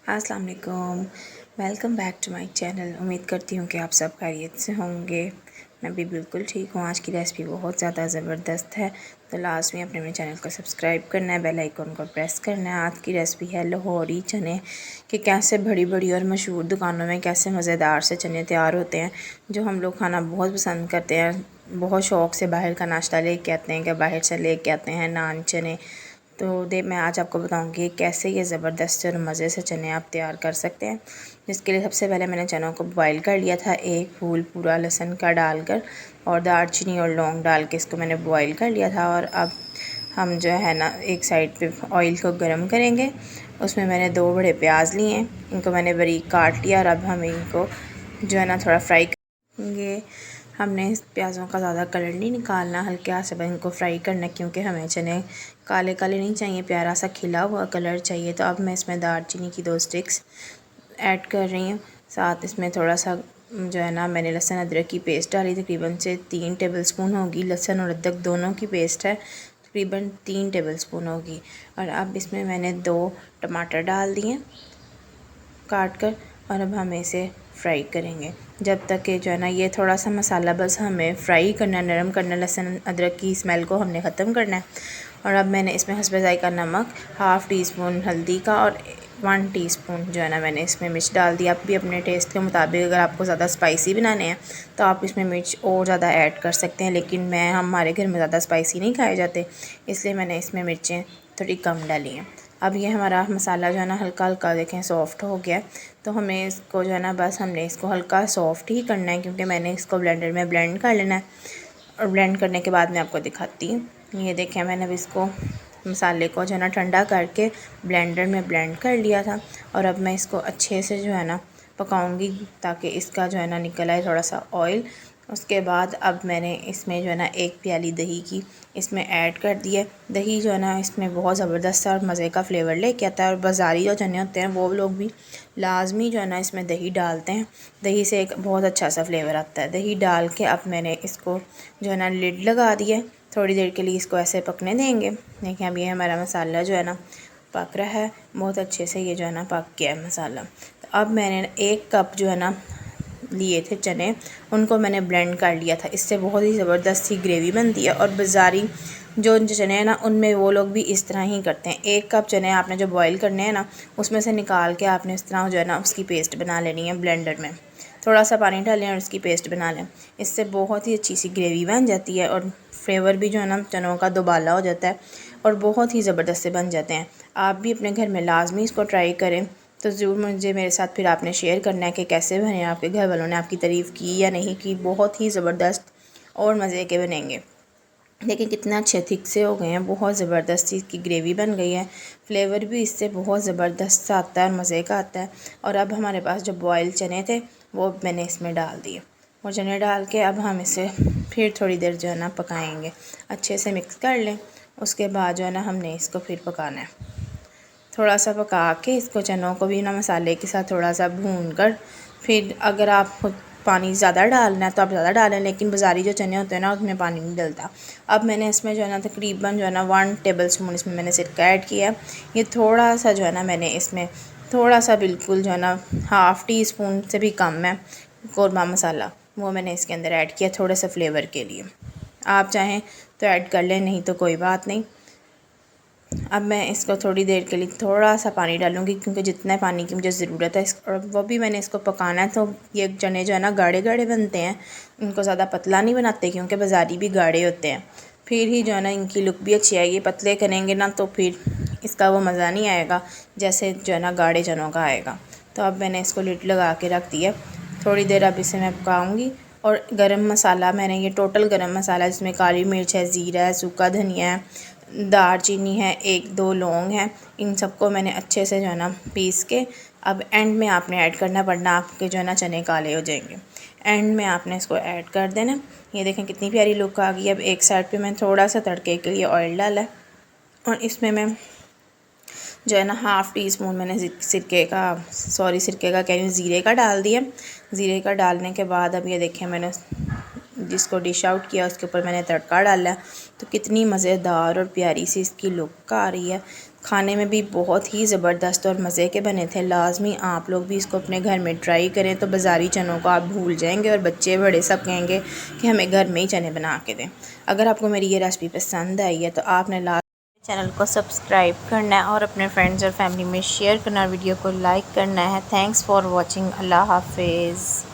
अस्सलाम वालेकुम। Welcome back to my channel. उम्मीद करती हूँ कि आप सब खैरियत से होंगे। मैं भी बिल्कुल ठीक हूँ। आज की रेसिपी बहुत ज़्यादा ज़बरदस्त है, तो लास्ट में अपने मेरे चैनल को सब्सक्राइब करना है, बेल आइकन को प्रेस करना है। आज की रेसिपी है लाहौरी चने कि कैसे बड़ी बड़ी और मशहूर दुकानों में कैसे मज़ेदार से चने तैयार होते हैं, जो हम लोग खाना बहुत पसंद करते हैं। बहुत शौक़ से बाहर का नाश्ता लेके आते हैं, कि बाहर से लेके आते हैं नान चने। तो मैं आज आपको बताऊंगी कैसे ये ज़बरदस्त और मज़े से चने आप तैयार कर सकते हैं। जिसके लिए सबसे पहले मैंने चनों को बॉईल कर लिया था, एक फूल पूरा लहसुन का डालकर और दालचीनी और लौंग डाल के इसको मैंने बॉईल कर लिया था। और अब हम जो है ना एक साइड पे ऑयल को गर्म करेंगे। उसमें मैंने 2 बड़े प्याज लिए हैं, इनको मैंने बारीक काट लिया और अब हम इनको जो है ना थोड़ा फ्राई करेंगे। हमने इस प्याज़ों का ज़्यादा कलर नहीं निकालना, हल्के हाथ से बस इनको फ्राई करना, क्योंकि हमें चने काले काले नहीं चाहिए, प्यारा सा खिला हुआ कलर चाहिए। तो अब मैं इसमें दालचीनी की 2 स्टिक्स ऐड कर रही हूँ। साथ इसमें थोड़ा सा जो है ना मैंने लहसुन अदरक की पेस्ट डाली, तकरीबन से 3 टेबलस्पून होगी। लहसुन और अदरक दोनों की पेस्ट है, तकरीबन 3 टेबलस्पून होगी। और अब इसमें मैंने 2 टमाटर डाल दिए काट कर, और अब हम इसे फ्राई करेंगे जब तक कि जो है ना ये थोड़ा सा मसाला बस हमें फ्राई करना, नरम करना, लहसुन अदरक की स्मेल को हमने ख़त्म करना है। और अब मैंने इसमें हस्बे ज़ायक़ा नमक, हाफ़ टी स्पून हल्दी का और 1 टीस्पून जो है ना मैंने इसमें मिर्च डाल दी। आप भी अपने टेस्ट के मुताबिक, अगर आपको ज़्यादा स्पाइसी बनाने हैं तो आप इसमें मिर्च और ज़्यादा ऐड कर सकते हैं, लेकिन हमारे घर में ज़्यादा स्पाइसी नहीं खाए जाते, इसलिए मैंने इसमें मिर्चें थोड़ी कम डाली हैं। अब ये हमारा मसाला जो है ना हल्का हल्का देखें सॉफ़्ट हो गया। तो हमें इसको जो है ना बस हमने इसको हल्का सॉफ़्ट ही करना है, क्योंकि मैंने इसको ब्लेंडर में ब्लेंड कर लेना है। और ब्लेंड करने के बाद मैं आपको दिखाती हूँ। ये देखें, मैंने अब इसको मसाले को जो है ना ठंडा करके ब्लेंडर में ब्लेंड कर लिया था। और अब मैं इसको अच्छे से जो है ना पकाऊंगी, ताकि इसका जो है ना निकल आए थोड़ा सा ऑयल। उसके बाद अब मैंने इसमें जो है ना 1 प्याली दही की इसमें ऐड कर दिया। दही जो है ना इसमें बहुत ज़बरदस्त और मज़े का फ्लेवर लेके आता है। और बाज़ारी जो चने होते हैं वो लोग भी लाजमी जो है ना इसमें दही डालते हैं। दही से एक बहुत अच्छा सा फ्लेवर आता है। दही डाल के अब मैंने इसको जो है ना लिड लगा दिया, थोड़ी देर के लिए इसको ऐसे पकने देंगे। देखिए अब ये हमारा मसाला जो है ना पक रहा है, बहुत अच्छे से ये जो है ना पक गया है मसाला। तो अब मैंने 1 कप जो है ना लिए थे चने, उनको मैंने ब्लेंड कर लिया था। इससे बहुत ही ज़बरदस्त सी ग्रेवी बनती है। और बाज़ारी जो चने हैं ना उनमें वो लोग भी इस तरह ही करते हैं। 1 कप चने आपने जो बॉईल करने हैं ना, उसमें से निकाल के आपने इस तरह जो है ना उसकी पेस्ट बना लेनी है। ब्लेंडर में थोड़ा सा पानी डालें और उसकी पेस्ट बना लें। इससे बहुत ही अच्छी सी ग्रेवी बन जाती है और फ्लेवर भी जो है ना चनों का दुबाला हो जाता है और बहुत ही ज़बरदस्त से बन जाते हैं। आप भी अपने घर में लाजमी इसको ट्राई करें। तो ज़रूर मुझे मेरे साथ फिर आपने शेयर करना है कि कैसे बने, आपके घर वालों ने आपकी तारीफ़ की या नहीं की। बहुत ही ज़बरदस्त और मज़े के बनेंगे। देखिए कितना अच्छे थिक से हो गए हैं, बहुत ज़बरदस्त इसकी ग्रेवी बन गई है। फ्लेवर भी इससे बहुत ज़बरदस्त सा आता है और मज़े का आता है। और अब हमारे पास जो बॉयल चने थे वो मैंने इसमें डाल दिए, और चने डाल के अब हम इसे फिर थोड़ी देर जो है ना पकाएंगे। अच्छे से मिक्स कर लें। उसके बाद जो है ना हमने इसको फिर पकाना है। थोड़ा सा पका के इसको चनों को भी ना मसाले के साथ थोड़ा सा भून कर, फिर अगर आप पानी ज़्यादा डालना है तो आप ज़्यादा डालें, लेकिन बाज़ारी जो चने होते हैं ना उसमें पानी नहीं डलता। अब मैंने इसमें जो है ना तकरीबन जो है ना 1 टेबलस्पून इसमें मैंने सिरका ऐड किया। ये थोड़ा सा जो है ना मैंने इसमें थोड़ा सा बिल्कुल जो है ना हाफ़ टी स्पून से भी कम है कौरमा मसाला, वो मैंने इसके अंदर ऐड किया थोड़े से फ्लेवर के लिए। आप चाहें तो ऐड कर लें, नहीं तो कोई बात नहीं। अब मैं इसको थोड़ी देर के लिए थोड़ा सा पानी डालूंगी, क्योंकि जितना पानी की मुझे ज़रूरत है और वो भी मैंने इसको पकाना है। तो ये चने जो है ना गाढ़े गाढ़े बनते हैं, इनको ज़्यादा पतला नहीं बनाते, क्योंकि बाज़ारी भी गाढ़े होते हैं। फिर ही जो है ना इनकी लुक भी अच्छी आएगी। पतले करेंगे ना तो फिर इसका वो मज़ा नहीं आएगा जैसे जो है ना गाढ़े चनों का आएगा। तो अब मैंने इसको लिड लगा के रख दिया थोड़ी देर। अब इसे मैं पकाऊँगी। और गरम मसाला मैंने ये टोटल गरम मसाला, जिसमें काली मिर्च है, ज़ीरा है, सूखा धनिया है, दालचीनी है, 1-2 लौंग हैं, इन सबको मैंने अच्छे से जो है ना पीस के अब एंड में आपने ऐड करना, वरना आपके जो है ना चने काले हो जाएंगे। एंड में आपने इसको ऐड कर देना। ये देखें कितनी प्यारी लुक आ गई। अब एक साइड पे मैं थोड़ा सा तड़के के लिए ऑयल डाला है, और इसमें मैं जो है ना हाफ़ टी स्पून मैंने सिरके का कह रही हूँ ज़ीरे का डाल दिया। ज़ीरे का डालने के बाद अब ये देखें मैंने जिसको डिश आउट किया उसके ऊपर मैंने तड़का डाला। तो कितनी मज़ेदार और प्यारी सी इसकी लुक आ रही है। खाने में भी बहुत ही ज़बरदस्त और मज़े के बने थे। लाजमी आप लोग भी इसको अपने घर में ट्राई करें तो बाज़ारी चनों को आप भूल जाएंगे और बच्चे बड़े सब कहेंगे कि हमें घर में ही चने बना के दें। अगर आपको मेरी ये रेसिपी पसंद आई है तो आपने चैनल को सब्सक्राइब करना है और अपने फ्रेंड्स और फैमिली में शेयर करना, वीडियो को लाइक करना है। Thanks for watching. अल्लाह हाफिज़।